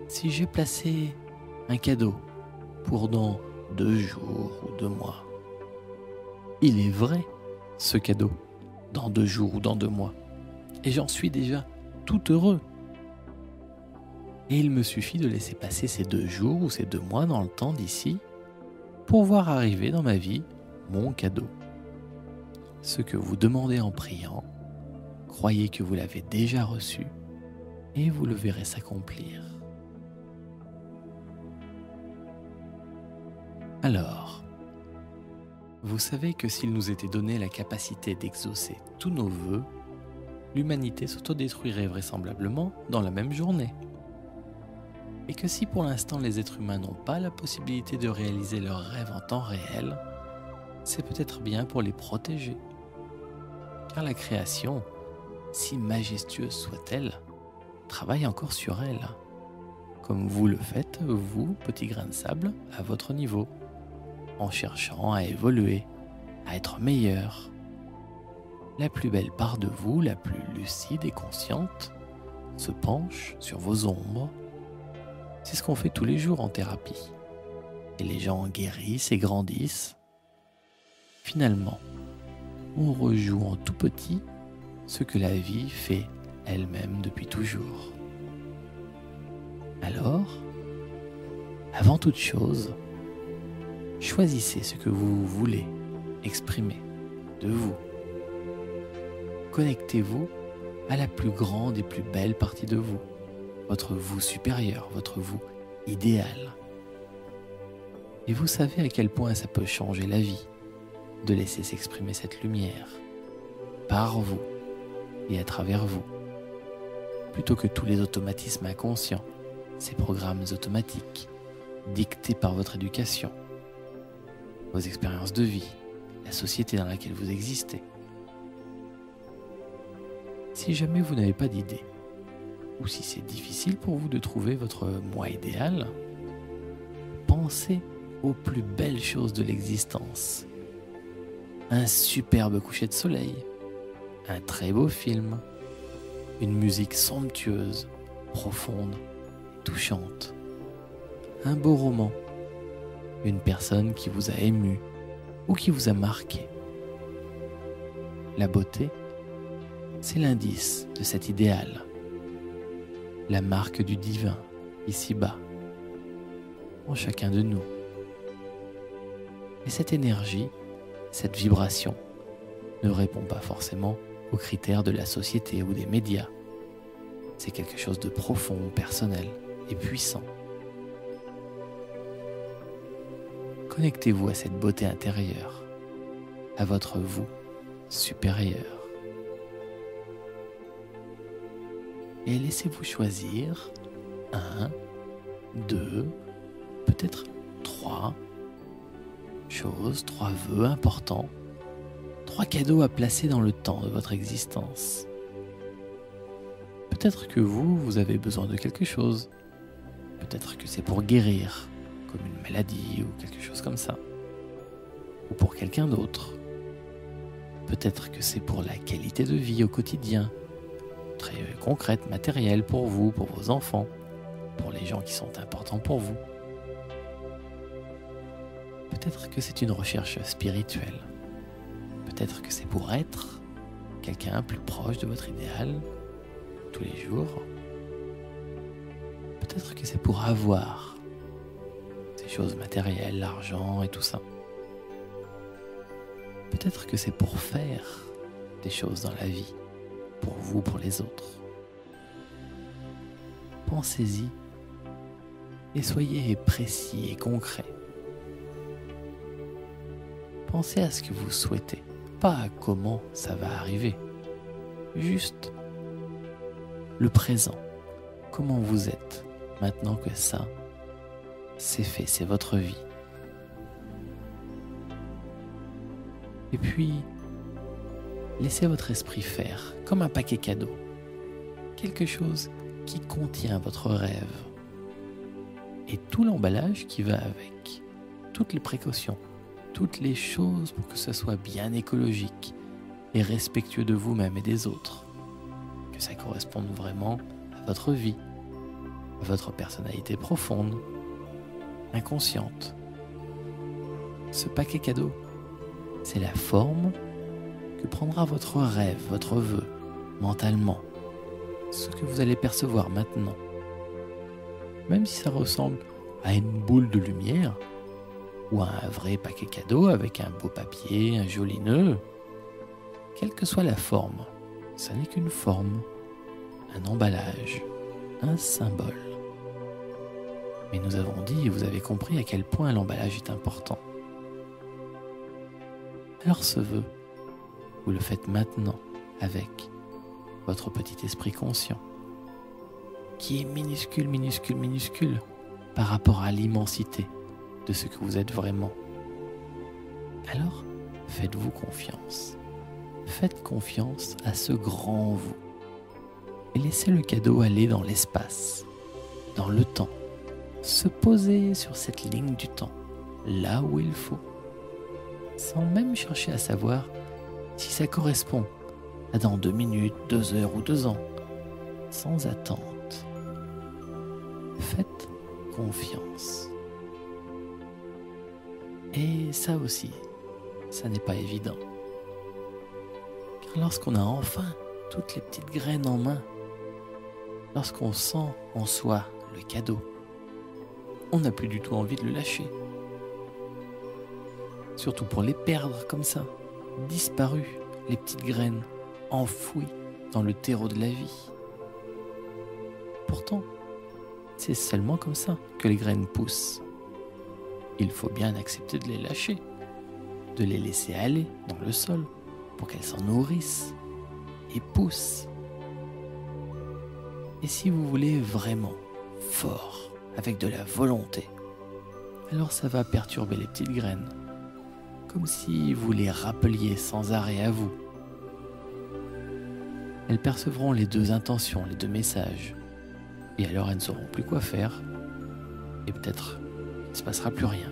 si j'ai placé un cadeau pour dans 2 jours ou 2 mois, il est vrai, ce cadeau, dans 2 jours ou dans 2 mois, et j'en suis déjà tout heureux. Et il me suffit de laisser passer ces 2 jours ou ces 2 mois dans le temps d'ici pour voir arriver dans ma vie mon cadeau. Ce que vous demandez en priant, croyez que vous l'avez déjà reçu et vous le verrez s'accomplir. Alors, vous savez que s'il nous était donné la capacité d'exaucer tous nos vœux, l'humanité s'autodétruirait vraisemblablement dans la même journée. Et que si pour l'instant les êtres humains n'ont pas la possibilité de réaliser leurs rêves en temps réel, c'est peut-être bien pour les protéger. Car la création, si majestueuse soit-elle, travaille encore sur elle, comme vous le faites, vous, petit grain de sable, à votre niveau, en cherchant à évoluer, à être meilleur. La plus belle part de vous, la plus lucide et consciente, se penche sur vos ombres. C'est ce qu'on fait tous les jours en thérapie. Et les gens guérissent et grandissent. Finalement, on rejoue en tout petit ce que la vie fait elle-même depuis toujours. Alors, avant toute chose, choisissez ce que vous voulez exprimer de vous. Connectez-vous à la plus grande et plus belle partie de vous, votre vous supérieur, votre vous idéal. Et vous savez à quel point ça peut changer la vie de laisser s'exprimer cette lumière par vous, et à travers vous, plutôt que tous les automatismes inconscients, ces programmes automatiques, dictés par votre éducation, vos expériences de vie, la société dans laquelle vous existez. Si jamais vous n'avez pas d'idée, ou si c'est difficile pour vous de trouver votre moi idéal, pensez aux plus belles choses de l'existence. Un superbe coucher de soleil, un très beau film, une musique somptueuse, profonde, touchante, un beau roman, une personne qui vous a ému ou qui vous a marqué. La beauté, c'est l'indice de cet idéal, la marque du divin ici-bas, en chacun de nous. Et cette énergie, cette vibration, ne répond pas forcément aux critères de la société ou des médias. C'est quelque chose de profond, personnel et puissant. Connectez-vous à cette beauté intérieure, à votre vous supérieur. Et laissez-vous choisir 1, 2, peut-être 3 choses, 3 vœux importants, 3 cadeaux à placer dans le temps de votre existence. Peut-être que vous avez besoin de quelque chose. Peut-être que c'est pour guérir, comme une maladie ou quelque chose comme ça. Ou pour quelqu'un d'autre. Peut-être que c'est pour la qualité de vie au quotidien, très concrète, matérielle pour vous, pour vos enfants, pour les gens qui sont importants pour vous. Peut-être que c'est une recherche spirituelle. Peut-être que c'est pour être quelqu'un plus proche de votre idéal tous les jours. Peut-être que c'est pour avoir ces choses matérielles, l'argent et tout ça. Peut-être que c'est pour faire des choses dans la vie, pour vous, pour les autres. Pensez-y et soyez précis et concret. Pensez à ce que vous souhaitez, pas à comment ça va arriver. Juste le présent, comment vous êtes maintenant que ça, c'est fait, c'est votre vie. Et puis, laissez votre esprit faire, comme un paquet cadeau, quelque chose qui contient votre rêve et tout l'emballage qui va avec, toutes les précautions, toutes les choses pour que ça soit bien écologique et respectueux de vous-même et des autres, que ça corresponde vraiment à votre vie, à votre personnalité profonde, inconsciente. Ce paquet cadeau, c'est la forme que prendra votre rêve, votre vœu, mentalement, ce que vous allez percevoir maintenant. Même si ça ressemble à une boule de lumière, ou à un vrai paquet cadeau avec un beau papier, un joli nœud, quelle que soit la forme, ça n'est qu'une forme, un emballage, un symbole. Mais nous avons dit et vous avez compris à quel point l'emballage est important. Alors ce vœu, vous le faites maintenant avec votre petit esprit conscient, qui est minuscule, minuscule, minuscule par rapport à l'immensité de ce que vous êtes vraiment. Alors, faites-vous confiance. Faites confiance à ce grand vous. Et laissez le cadeau aller dans l'espace, dans le temps, se poser sur cette ligne du temps, là où il faut, sans même chercher à savoir si ça correspond à dans 2 minutes, 2 heures ou 2 ans, sans attente. Faites confiance. Et ça aussi, ça n'est pas évident. Car lorsqu'on a enfin toutes les petites graines en main, lorsqu'on sent en soi le cadeau, on n'a plus du tout envie de le lâcher. Surtout pour les perdre comme ça, disparues, les petites graines, enfouies dans le terreau de la vie. Pourtant, c'est seulement comme ça que les graines poussent. Il faut bien accepter de les lâcher, de les laisser aller dans le sol pour qu'elles s'en nourrissent et pousse. Et si vous voulez vraiment fort, avec de la volonté, alors ça va perturber les petites graines, comme si vous les rappeliez sans arrêt à vous. Elles percevront les deux intentions, les deux messages, et alors elles ne sauront plus quoi faire, et peut-être il ne se passera plus rien.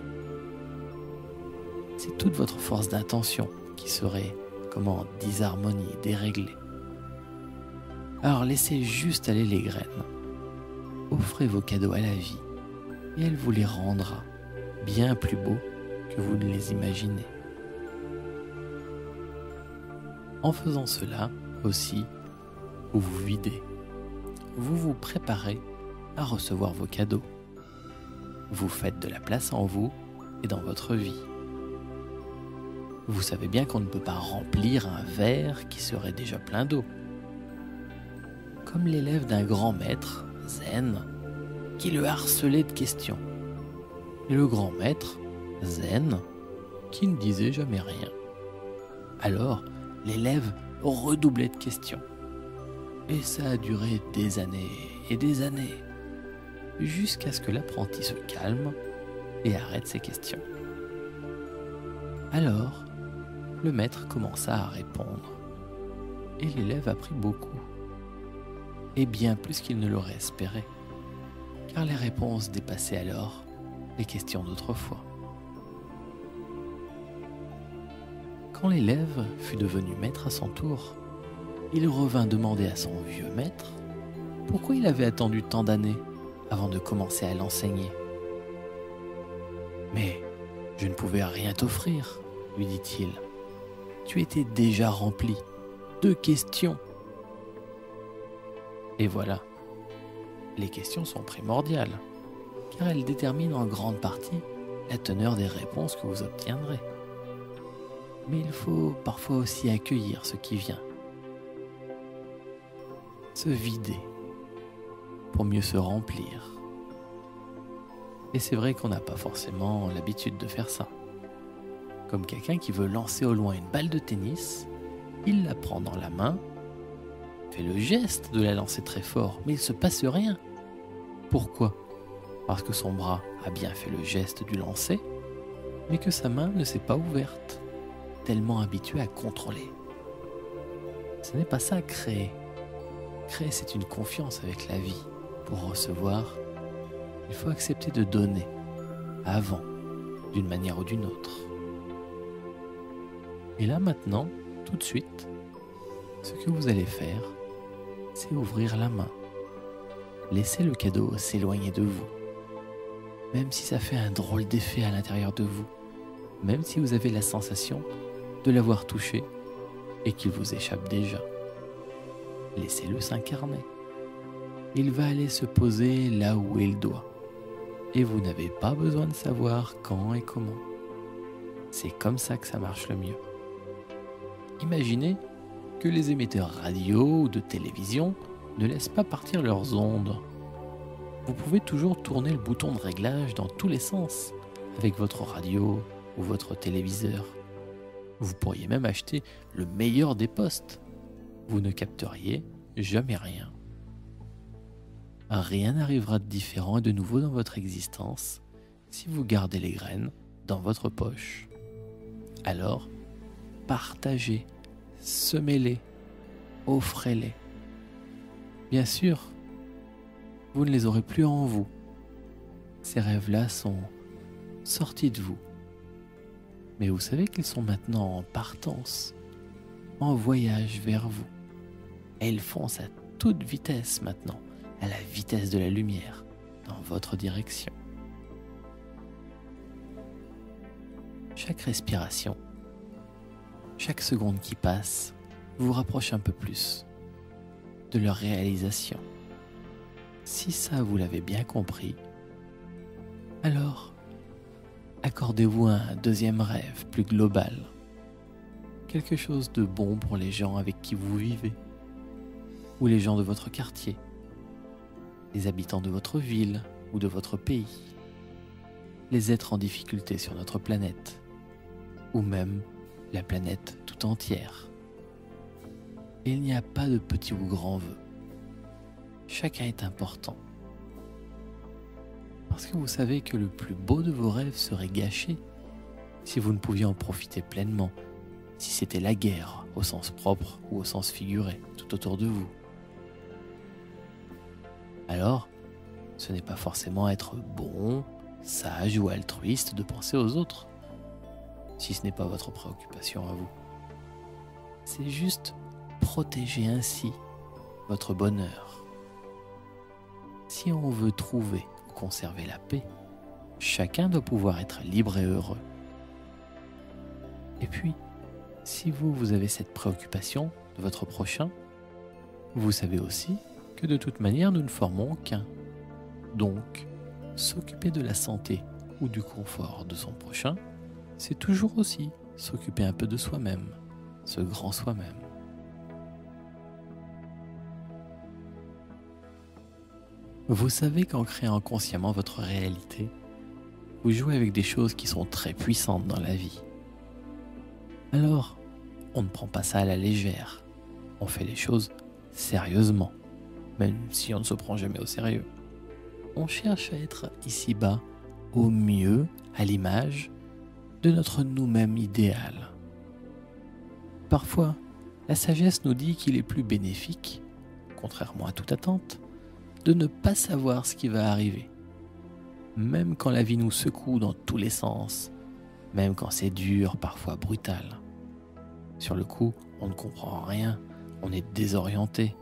C'est toute votre force d'intention qui serait comme en disharmonie, déréglée. Alors laissez juste aller les graines. Offrez vos cadeaux à la vie et elle vous les rendra bien plus beaux que vous ne les imaginez. En faisant cela aussi, vous vous videz. Vous vous préparez à recevoir vos cadeaux. Vous faites de la place en vous et dans votre vie. Vous savez bien qu'on ne peut pas remplir un verre qui serait déjà plein d'eau. Comme l'élève d'un grand maître, zen, qui le harcelait de questions. Et le grand maître, zen, qui ne disait jamais rien. Alors, l'élève redoublait de questions. Et ça a duré des années et des années, jusqu'à ce que l'apprenti se calme et arrête ses questions. Alors, le maître commença à répondre, et l'élève apprit beaucoup, et bien plus qu'il ne l'aurait espéré, car les réponses dépassaient alors les questions d'autrefois. Quand l'élève fut devenu maître à son tour, il revint demander à son vieux maître pourquoi il avait attendu tant d'années avant de commencer à l'enseigner. « Mais je ne pouvais rien t'offrir, lui dit-il. Tu étais déjà rempli de questions. » Et voilà, les questions sont primordiales, car elles déterminent en grande partie la teneur des réponses que vous obtiendrez. Mais il faut parfois aussi accueillir ce qui vient. Se vider pour mieux se remplir. Et c'est vrai qu'on n'a pas forcément l'habitude de faire ça. Comme quelqu'un qui veut lancer au loin une balle de tennis, il la prend dans la main, fait le geste de la lancer très fort, mais il ne se passe rien. Pourquoi ? Parce que son bras a bien fait le geste du lancer, mais que sa main ne s'est pas ouverte, tellement habitué à contrôler. Ce n'est pas ça, créer. Créer, c'est une confiance avec la vie. Pour recevoir, il faut accepter de donner, avant, d'une manière ou d'une autre. Et là maintenant, tout de suite, ce que vous allez faire, c'est ouvrir la main. Laissez le cadeau s'éloigner de vous. Même si ça fait un drôle d'effet à l'intérieur de vous, même si vous avez la sensation de l'avoir touché et qu'il vous échappe déjà. Laissez-le s'incarner. Il va aller se poser là où il doit. Et vous n'avez pas besoin de savoir quand et comment. C'est comme ça que ça marche le mieux. Imaginez que les émetteurs radio ou de télévision ne laissent pas partir leurs ondes. Vous pouvez toujours tourner le bouton de réglage dans tous les sens avec votre radio ou votre téléviseur. Vous pourriez même acheter le meilleur des postes. Vous ne capteriez jamais rien. Rien n'arrivera de différent et de nouveau dans votre existence si vous gardez les graines dans votre poche. Alors, partagez, semez-les, offrez-les. Bien sûr, vous ne les aurez plus en vous. Ces rêves-là sont sortis de vous. Mais vous savez qu'ils sont maintenant en partance, en voyage vers vous. Et ils foncent à toute vitesse maintenant, à la vitesse de la lumière, dans votre direction. Chaque respiration, chaque seconde qui passe, vous rapproche un peu plus de leur réalisation. Si ça, vous l'avez bien compris, alors accordez-vous un deuxième rêve plus global. Quelque chose de bon pour les gens avec qui vous vivez, ou les gens de votre quartier, les habitants de votre ville ou de votre pays, les êtres en difficulté sur notre planète, ou même la planète tout entière. Et il n'y a pas de petits ou grands vœux. Chacun est important. Parce que vous savez que le plus beau de vos rêves serait gâché si vous ne pouviez en profiter pleinement, si c'était la guerre au sens propre ou au sens figuré tout autour de vous. Alors, ce n'est pas forcément être bon, sage ou altruiste de penser aux autres, si ce n'est pas votre préoccupation à vous. C'est juste protéger ainsi votre bonheur. Si on veut trouver ou conserver la paix, chacun doit pouvoir être libre et heureux. Et puis, si vous avez cette préoccupation de votre prochain, vous savez aussi que de toute manière nous ne formons qu'un. Donc, s'occuper de la santé ou du confort de son prochain, c'est toujours aussi s'occuper un peu de soi-même, ce grand soi-même. Vous savez qu'en créant consciemment votre réalité, vous jouez avec des choses qui sont très puissantes dans la vie. Alors, on ne prend pas ça à la légère. On fait les choses sérieusement, même si on ne se prend jamais au sérieux. On cherche à être ici-bas au mieux à l'image de notre nous-mêmes idéal. Parfois, la sagesse nous dit qu'il est plus bénéfique, contrairement à toute attente, de ne pas savoir ce qui va arriver. Même quand la vie nous secoue dans tous les sens, même quand c'est dur, parfois brutal. Sur le coup, on ne comprend rien, on est désorienté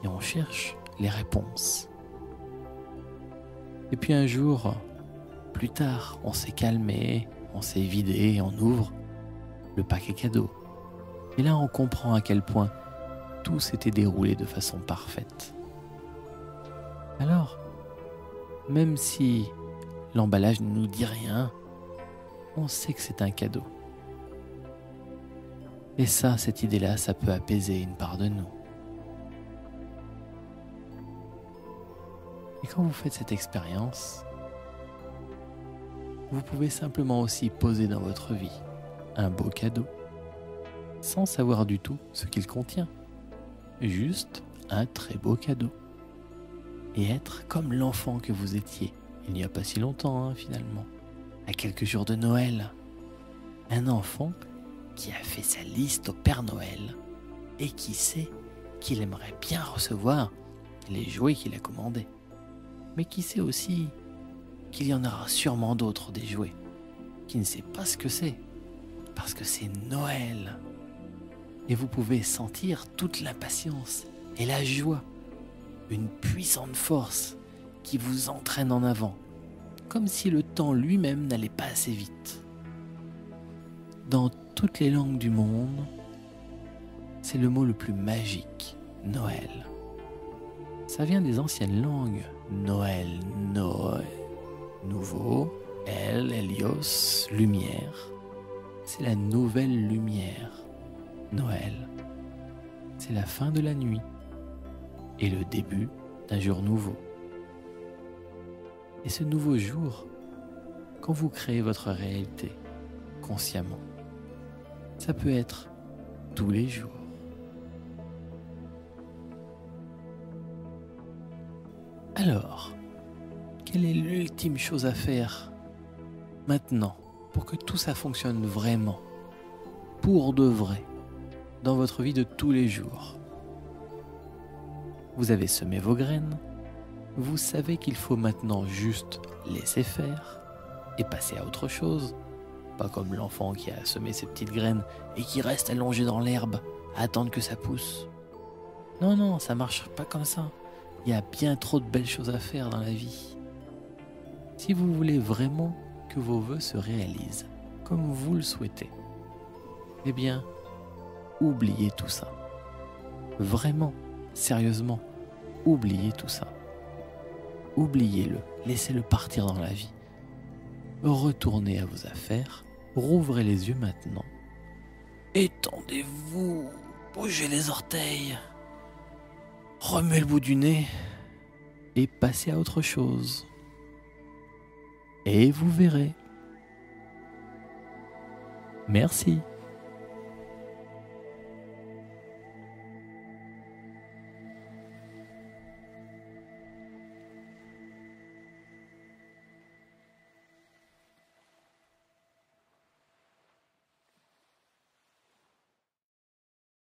et on cherche les réponses. Et puis un jour, plus tard, on s'est calmé, on s'est vidé et on ouvre le paquet cadeau. Et là, on comprend à quel point tout s'était déroulé de façon parfaite. Alors, même si l'emballage ne nous dit rien, on sait que c'est un cadeau. Et ça, cette idée-là, ça peut apaiser une part de nous. Et quand vous faites cette expérience, vous pouvez simplement aussi poser dans votre vie un beau cadeau, sans savoir du tout ce qu'il contient. Juste un très beau cadeau. Et être comme l'enfant que vous étiez, il n'y a pas si longtemps finalement, à quelques jours de Noël. Un enfant qui a fait sa liste au Père Noël et qui sait qu'il aimerait bien recevoir les jouets qu'il a commandés. Mais qui sait aussi qu'il y en aura sûrement d'autres des jouets, qui ne sait pas ce que c'est, parce que c'est Noël. Et vous pouvez sentir toute l'impatience et la joie, une puissante force qui vous entraîne en avant, comme si le temps lui-même n'allait pas assez vite. Dans toutes les langues du monde, c'est le mot le plus magique, Noël. Ça vient des anciennes langues, Noël, Noé, nouveau, Hélios, lumière. C'est la nouvelle lumière, Noël. C'est la fin de la nuit et le début d'un jour nouveau. Et ce nouveau jour, quand vous créez votre réalité consciemment, ça peut être tous les jours. Alors, quelle est l'ultime chose à faire maintenant pour que tout ça fonctionne vraiment, pour de vrai, dans votre vie de tous les jours? Vous avez semé vos graines, vous savez qu'il faut maintenant juste laisser faire et passer à autre chose. Pas comme l'enfant qui a semé ses petites graines et qui reste allongé dans l'herbe à attendre que ça pousse. Non, ça marche pas comme ça. Il y a bien trop de belles choses à faire dans la vie. Si vous voulez vraiment que vos vœux se réalisent comme vous le souhaitez, eh bien, oubliez tout ça. Vraiment, sérieusement, oubliez tout ça. Oubliez-le, laissez-le partir dans la vie. Retournez à vos affaires, rouvrez les yeux maintenant. Étendez-vous, bougez les orteils, remuez le bout du nez et passez à autre chose. Et vous verrez. Merci.